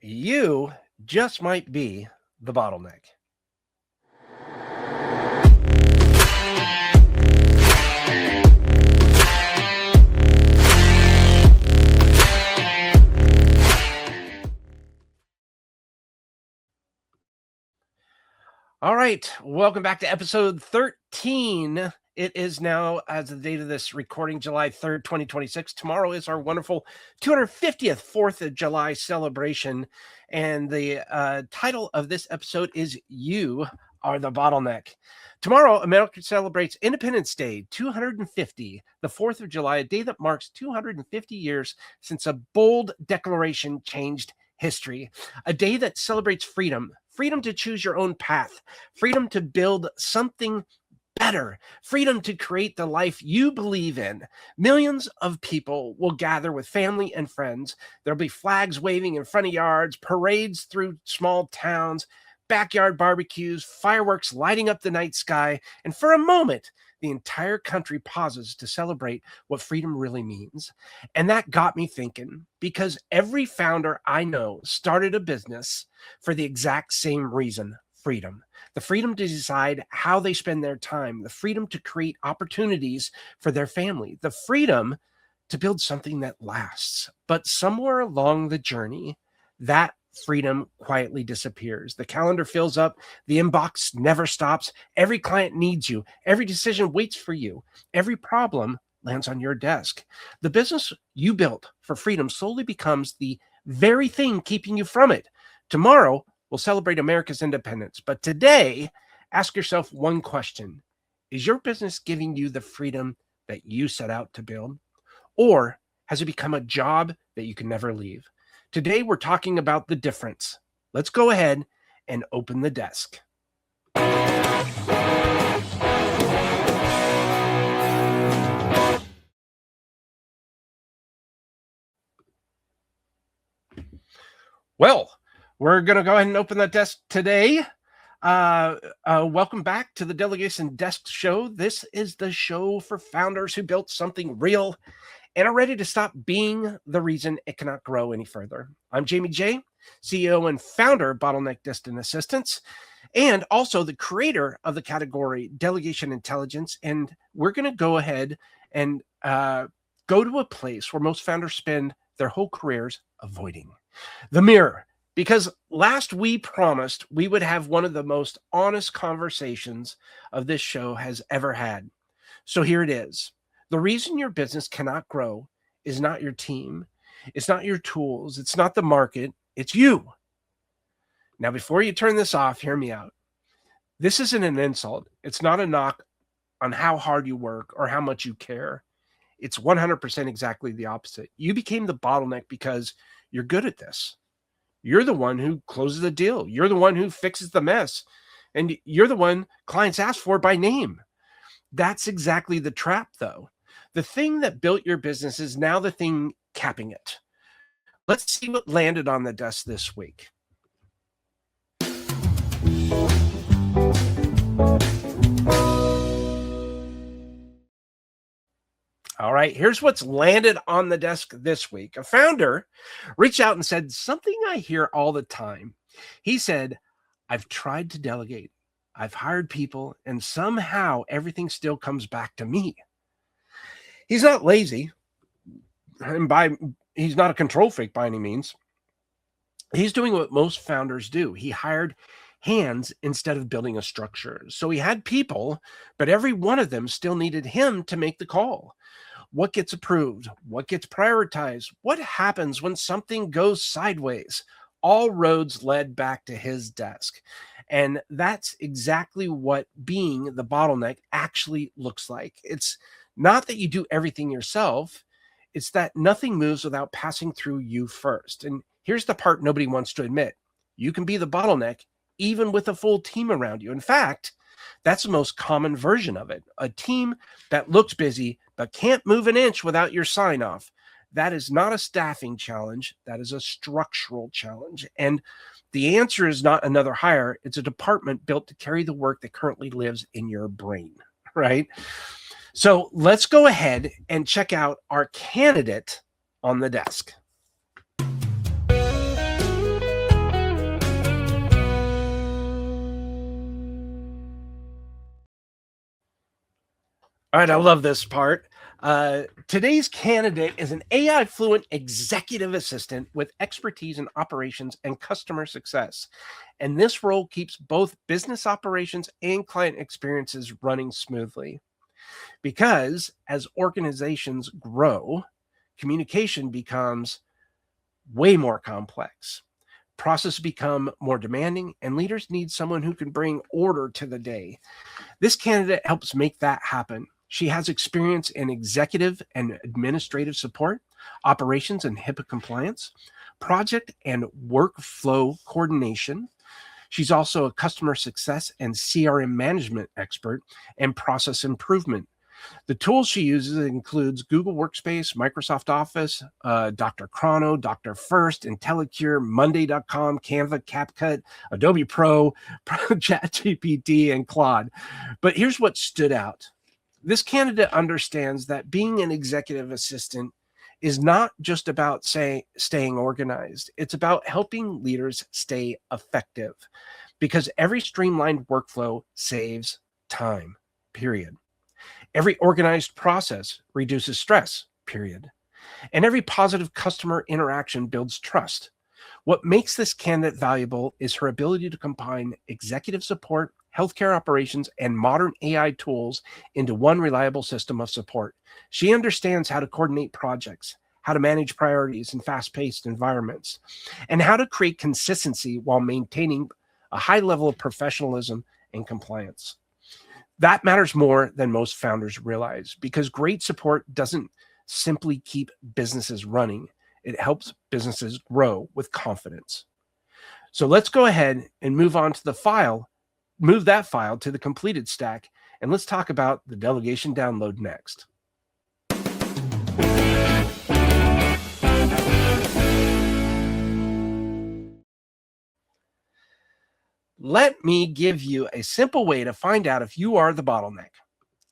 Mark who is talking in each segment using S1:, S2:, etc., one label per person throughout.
S1: You just might be the bottleneck. All right, welcome back to episode 13. It is now, as the date of this recording, July 3rd, 2026. Tomorrow is our wonderful 250th 4th of July celebration. And the title of this episode is You Are the Bottleneck. Tomorrow, America celebrates Independence Day 250, the 4th of July, a day that marks 250 years since a bold declaration changed history, a day that celebrates freedom to choose your own path, freedom to build something better, freedom to create the life you believe in. Millions of people will gather with family and friends. There'll be flags waving in front of yards, parades through small towns, backyard barbecues, fireworks lighting up the night sky, and for a moment, the entire country pauses to celebrate what freedom really means. And that got me thinking, because every founder I know started a business for the exact same reason: freedom. The freedom to decide how they spend their time, the freedom to create opportunities for their family, the freedom to build something that lasts. But somewhere along the journey, that freedom quietly disappears. The calendar fills up, the inbox never stops, every client needs you, every decision waits for you, every problem lands on your desk. The business you built for freedom slowly becomes the very thing keeping you from it. Tomorrow, we'll celebrate America's independence, but today, ask yourself one question: is your business giving you the freedom that you set out to build? Or has it become a job that you can never leave? Today, we're talking about the difference. Let's go ahead and open the desk. Well, we're going to go ahead and open the desk today. Welcome back to the Delegation Desk Show. This is the show for founders who built something real and are ready to stop being the reason it cannot grow any further. I'm Jaime Jay, CEO and founder of Bottleneck Distant Assistance, and also the creator of the category Delegation Intelligence. And we're going to go ahead and go to a place where most founders spend their whole careers avoiding: the mirror. Because last we promised we would have one of the most honest conversations of this show has ever had. So here it is. The reason your business cannot grow is not your team. It's not your tools. It's not the market. It's you. Now, before you turn this off, hear me out. This isn't an insult. It's not a knock on how hard you work or how much you care. It's 100% exactly the opposite. You became the bottleneck because you're good at this. You're the one who closes the deal. You're the one who fixes the mess. And you're the one clients ask for by name. That's exactly the trap, though. The thing that built your business is now the thing capping it. Let's see what landed on the desk this week. All right, here's what's landed on the desk this week. A founder reached out and said something I hear all the time. He said, I've tried to delegate. I've hired people, and somehow everything still comes back to me. He's not lazy, and he's not a control freak by any means. He's doing what most founders do. He hired hands instead of building a structure. So he had people, but every one of them still needed him to make the call. What gets approved? What gets prioritized? What happens when something goes sideways? All roads led back to his desk. And that's exactly what being the bottleneck actually looks like. It's not that you do everything yourself. It's that nothing moves without passing through you first. And here's the part nobody wants to admit. You can be the bottleneck even with a full team around you. In fact, that's the most common version of it. A team that looks busy but can't move an inch without your sign off. That is not a staffing challenge. That is a structural challenge. And the answer is not another hire. It's a department built to carry the work that currently lives in your brain, right? So let's go ahead and check out our candidate on the desk. All right, I love this part. Today's candidate is an AI fluent executive assistant with expertise in operations and customer success. And this role keeps both business operations and client experiences running smoothly. Because as organizations grow, communication becomes way more complex. Processes become more demanding, and leaders need someone who can bring order to the day. This candidate helps make that happen. She has experience in executive and administrative support, operations and HIPAA compliance, project and workflow coordination. She's also a customer success and CRM management expert and process improvement. The tools she uses includes Google Workspace, Microsoft Office, Dr. Chrono, Dr. First, IntelliCure, Monday.com, Canva, CapCut, Adobe Pro, ChatGPT, and Claude. But here's what stood out. This candidate understands that being an executive assistant is not just about staying organized. It's about helping leaders stay effective because every streamlined workflow saves time, period. Every organized process reduces stress, period. And every positive customer interaction builds trust. What makes this candidate valuable is her ability to combine executive support, healthcare operations, and modern AI tools into one reliable system of support. She understands how to coordinate projects, how to manage priorities in fast-paced environments, and how to create consistency while maintaining a high level of professionalism and compliance. That matters more than most founders realize because great support doesn't simply keep businesses running. It helps businesses grow with confidence. So let's go ahead and move that file to the completed stack, and let's talk about the delegation download next. Let me give you a simple way to find out if you are the bottleneck.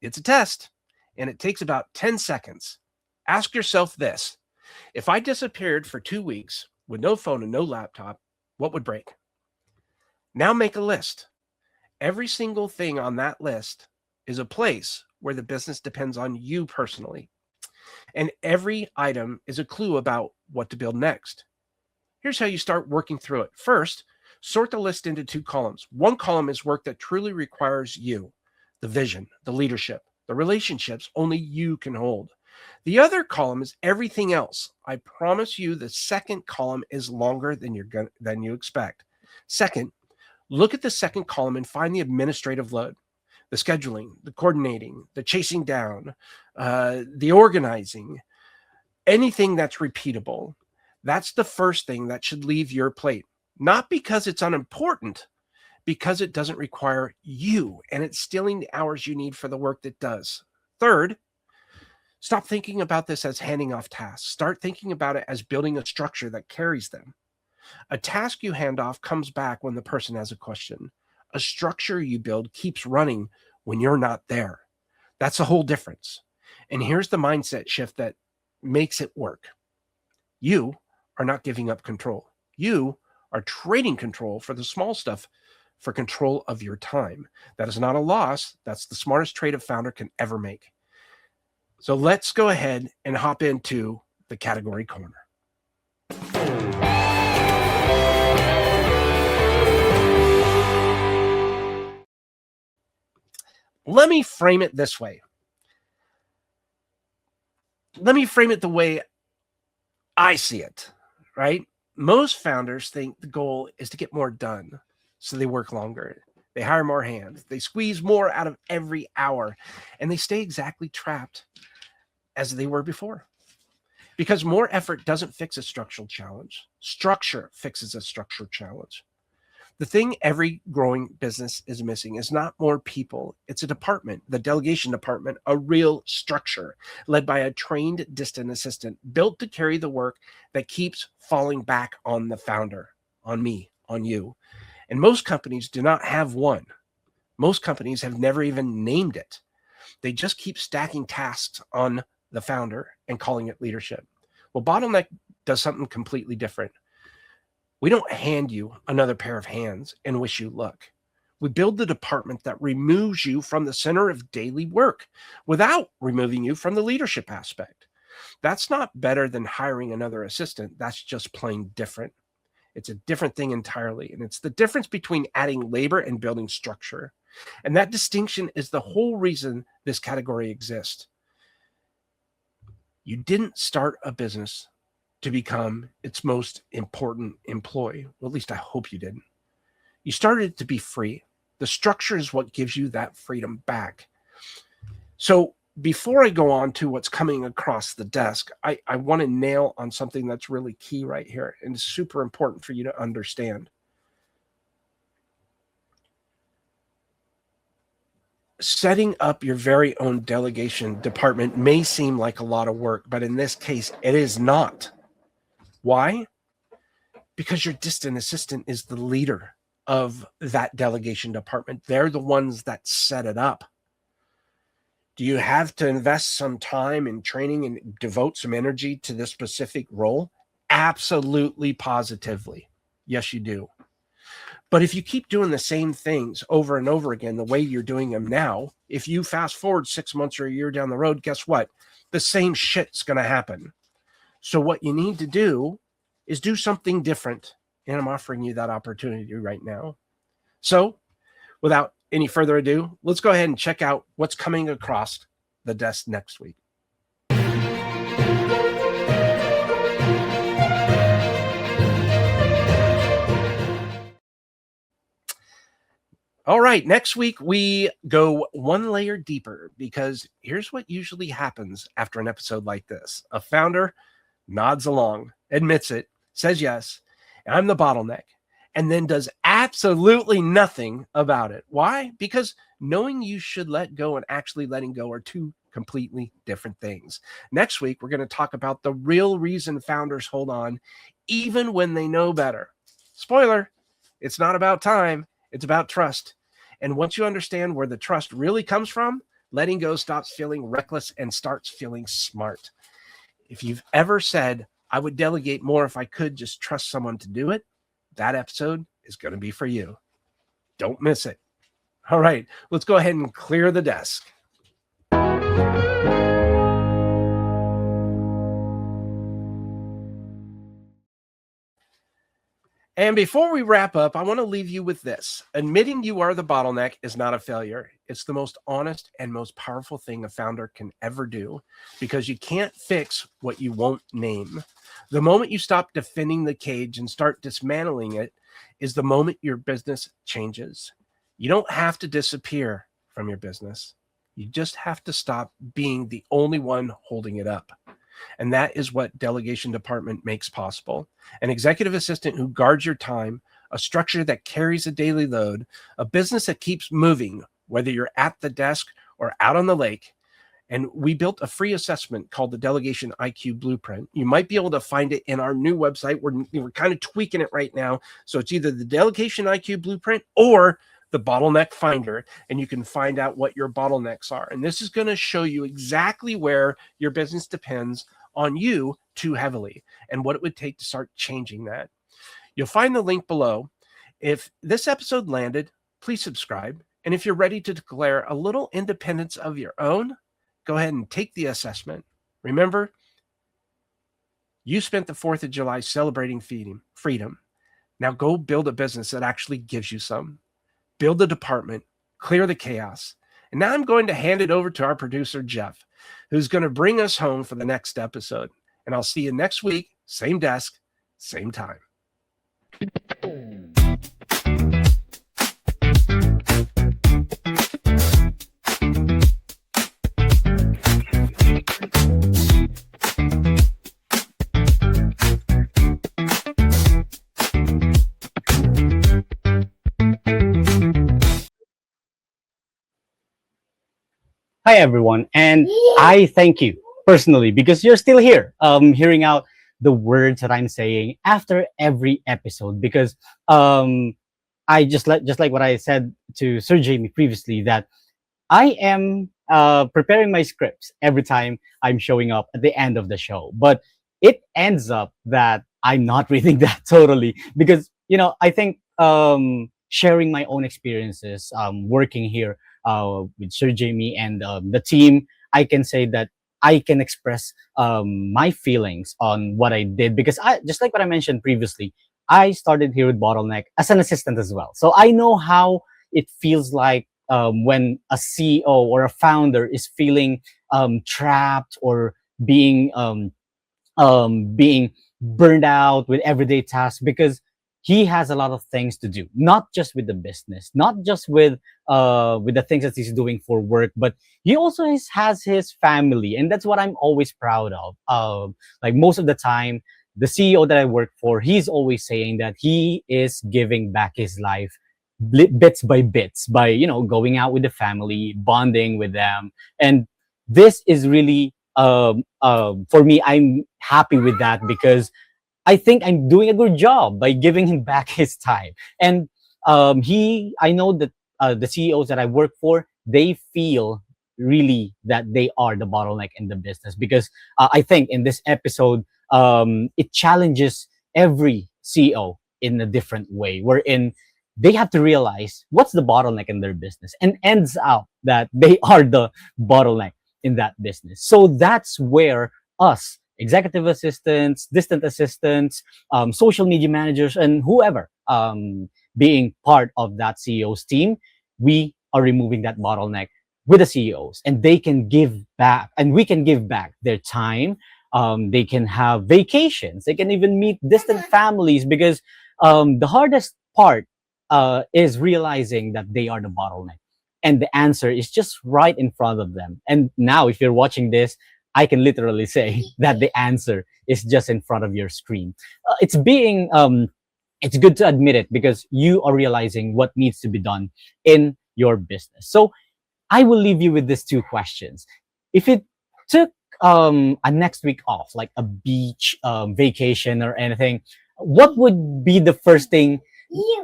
S1: It's a test, and it takes about 10 seconds. Ask yourself this. If I disappeared for 2 weeks with no phone and no laptop, what would break? Now make a list. Every single thing on that list is a place where the business depends on you personally. And every item is a clue about what to build next. Here's how you start working through it. First, sort the list into 2 columns. One column is work that truly requires you, the vision, the leadership, the relationships only you can hold. The other column is everything else. I promise you the second column is longer than you expect. Second, look at the second column and find the administrative load, the scheduling, the coordinating, the chasing down, the organizing, anything that's repeatable. That's the first thing that should leave your plate. Not because it's unimportant, because it doesn't require you and it's stealing the hours you need for the work that does. Third, stop thinking about this as handing off tasks. Start thinking about it as building a structure that carries them. A task you hand off comes back when the person has a question. A structure you build keeps running when you're not there. That's the whole difference. And here's the mindset shift that makes it work. You are not giving up control. You are trading control for the small stuff, for control of your time. That is not a loss. That's the smartest trade a founder can ever make. So let's go ahead and hop into the category corner. Let me frame it this way. Let me frame it the way I see it, right? Most founders think the goal is to get more done, so they work longer. They hire more hands. They squeeze more out of every hour, and they stay exactly trapped as they were before. Because more effort doesn't fix a structural challenge. Structure fixes a structural challenge. The thing every growing business is missing is not more people. It's a department, the delegation department, a real structure led by a trained distant assistant built to carry the work that keeps falling back on the founder, on me, on you. And most companies do not have one. Most companies have never even named it. They just keep stacking tasks on the founder and calling it leadership. Well, Bottleneck does something completely different. We don't hand you another pair of hands and wish you luck. We build the department that removes you from the center of daily work without removing you from the leadership aspect. That's not better than hiring another assistant. That's just plain different. It's a different thing entirely. And it's the difference between adding labor and building structure. And that distinction is the whole reason this category exists. You didn't start a business to become its most important employee. Well, at least I hope you didn't. You started to be free. The structure is what gives you that freedom back. So before I go on to what's coming across the desk, I want to nail on something that's really key right here and it's super important for you to understand. Setting up your very own delegation department may seem like a lot of work, but in this case, it is not. Why? Because your distant assistant is the leader of that delegation department. They're the ones that set it up. Do you have to invest some time in training and devote some energy to this specific role? Absolutely, positively. Yes, you do. But if you keep doing the same things over and over again, the way you're doing them now, if you fast forward 6 months or a year down the road, guess what? The same shit's going to happen. So what you need to do is do something different. And I'm offering you that opportunity right now. So without any further ado, let's go ahead and check out what's coming across the desk next week. All right, next week we go one layer deeper because here's what usually happens after an episode like this. A founder nods along, admits it, says yes, I'm the bottleneck, and then does absolutely nothing about it. Why? Because knowing you should let go and actually letting go are two completely different things. Next week, we're going to talk about the real reason founders hold on even when they know better. Spoiler, it's not about time, it's about trust. And once you understand where the trust really comes from, letting go stops feeling reckless and starts feeling smart. If you've ever said, I would delegate more if I could just trust someone to do it, that episode is going to be for you. Don't miss it. All right, let's go ahead and clear the desk. And before we wrap up, I want to leave you with this. Admitting you are the bottleneck is not a failure. It's the most honest and most powerful thing a founder can ever do because you can't fix what you won't name. The moment you stop defending the cage and start dismantling it is the moment your business changes. You don't have to disappear from your business. You just have to stop being the only one holding it up. And that is what Delegation Department makes possible. An executive assistant who guards your time, a structure that carries a daily load, a business that keeps moving, whether you're at the desk or out on the lake. And we built a free assessment called the Delegation IQ Blueprint. You might be able to find it in our new website. We're kind of tweaking it right now. So it's either the Delegation IQ Blueprint or the Bottleneck Finder, and you can find out what your bottlenecks are. And this is going to show you exactly where your business depends on you too heavily and what it would take to start changing that. You'll find the link below. If this episode landed, please subscribe. And if you're ready to declare a little independence of your own, go ahead and take the assessment. Remember, you spent the 4th of July celebrating freedom. Now go build a business that actually gives you some. Build a department, clear the chaos. And now I'm going to hand it over to our producer, Jeff, who's going to bring us home for the next episode. And I'll see you next week, same desk, same time.
S2: Hi, everyone. And I thank you personally because you're still here, hearing out the words that I'm saying after every episode. Because I just like what I said to Sir Jaime previously, that I am preparing my scripts every time I'm showing up at the end of the show. But it ends up that I'm not reading that totally because, I think sharing my own experiences working here with Sir Jamie and the team, I can say that I can express my feelings on what I did, because I, just like what I mentioned previously, I started here with Bottleneck as an assistant as well. So I know how it feels like when a CEO or a founder is feeling trapped or being being burned out with everyday tasks, because he has a lot of things to do, not just with the business, not just with the things that he's doing for work, but he also has his family, and that's what I'm always proud of. Like most of the time, the CEO that I work for, he's always saying that he is giving back his life bits by bits by, you know, going out with the family, bonding with them. And this is really for me, I'm happy with that, because I think I'm doing a good job by giving him back his time. And I know that the CEOs that I work for, they feel really that they are the bottleneck in the business, because I think in this episode, it challenges every CEO in a different way, wherein they have to realize what's the bottleneck in their business, and ends out that they are the bottleneck in that business. So that's where us executive assistants, distant assistants, social media managers, and whoever being part of that CEO's team, we are removing that bottleneck with the CEOs, and they can give back, and we can give back their time. They can have vacations. They can even meet distant families, because the hardest part is realizing that they are the bottleneck, and the answer is just right in front of them. And now, if you're watching this, I can literally say that the answer is just in front of your screen. It's good to admit it, because you are realizing what needs to be done in your business. So I will leave you with these two questions. If it took a next week off, like a beach vacation or anything, what would be the first thing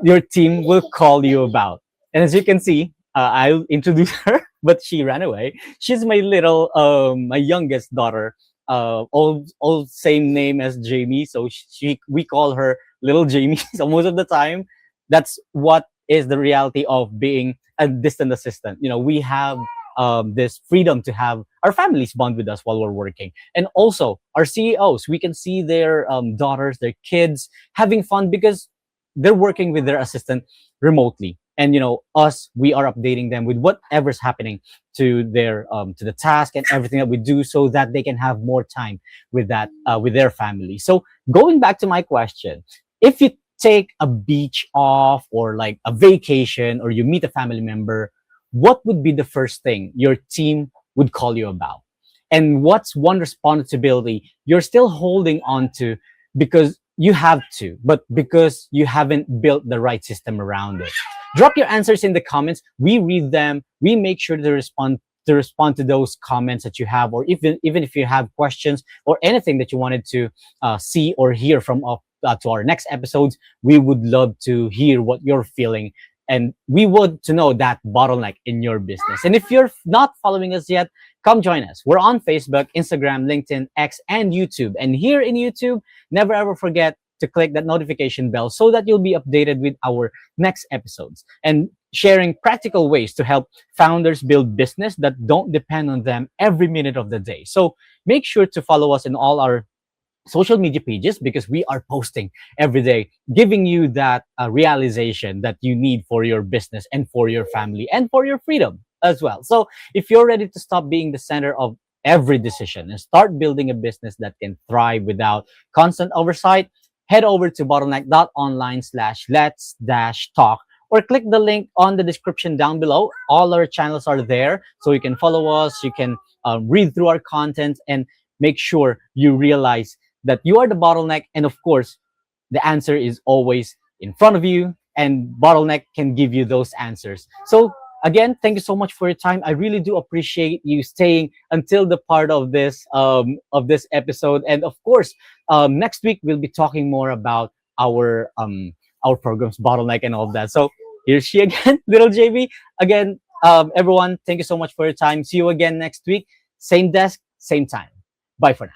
S2: your team will call you about? And as you can see, I'll introduce her, but she ran away. She's my little, my youngest daughter. All same name as Jamie, so we call her Little Jamie. So most of the time, that's what is the reality of being a distant assistant. You know, we have this freedom to have our families bond with us while we're working, and also our CEOs. We can see their daughters, their kids having fun, because they're working with their assistant remotely. And you know, us, we are updating them with whatever's happening to their to the task and everything that we do, so that they can have more time with that with their family. So going back to my question, if you take a beach off, or like a vacation, or you meet a family member, what would be the first thing your team would call you about? And what's one responsibility you're still holding on to, because you have to, but because you haven't built the right system around it? Drop your answers in the comments. We read them. We make sure to respond to those comments that you have, or even if you have questions or anything that you wanted to see or hear from to our next episodes. We would love to hear what you're feeling, and we want to know that bottleneck in your business. And if you're not following us yet, come join us. We're on Facebook, Instagram, LinkedIn, X, and YouTube. And here in YouTube, never ever forget to click that notification bell, so that you'll be updated with our next episodes, and sharing practical ways to help founders build business that don't depend on them every minute of the day. So make sure to follow us in all our social media pages, because we are posting every day, giving you that realization that you need for your business, and for your family, and for your freedom as well. So if you're ready to stop being the center of every decision and start building a business that can thrive without constant oversight, head over to bottleneck.online/let's-talk, or click the link on the description down below. All our channels are there, so you can follow us, you can read through our content, and make sure you realize that you are the bottleneck. And of course, the answer is always in front of you, and Bottleneck can give you those answers. So again, thank you so much for your time. I really do appreciate you staying until the part of this episode. And of course, next week we'll be talking more about our programs, Bottleneck, and all of that. So here's she again, little JB. Again, everyone, thank you so much for your time. See you again next week. Same desk, same time. Bye for now.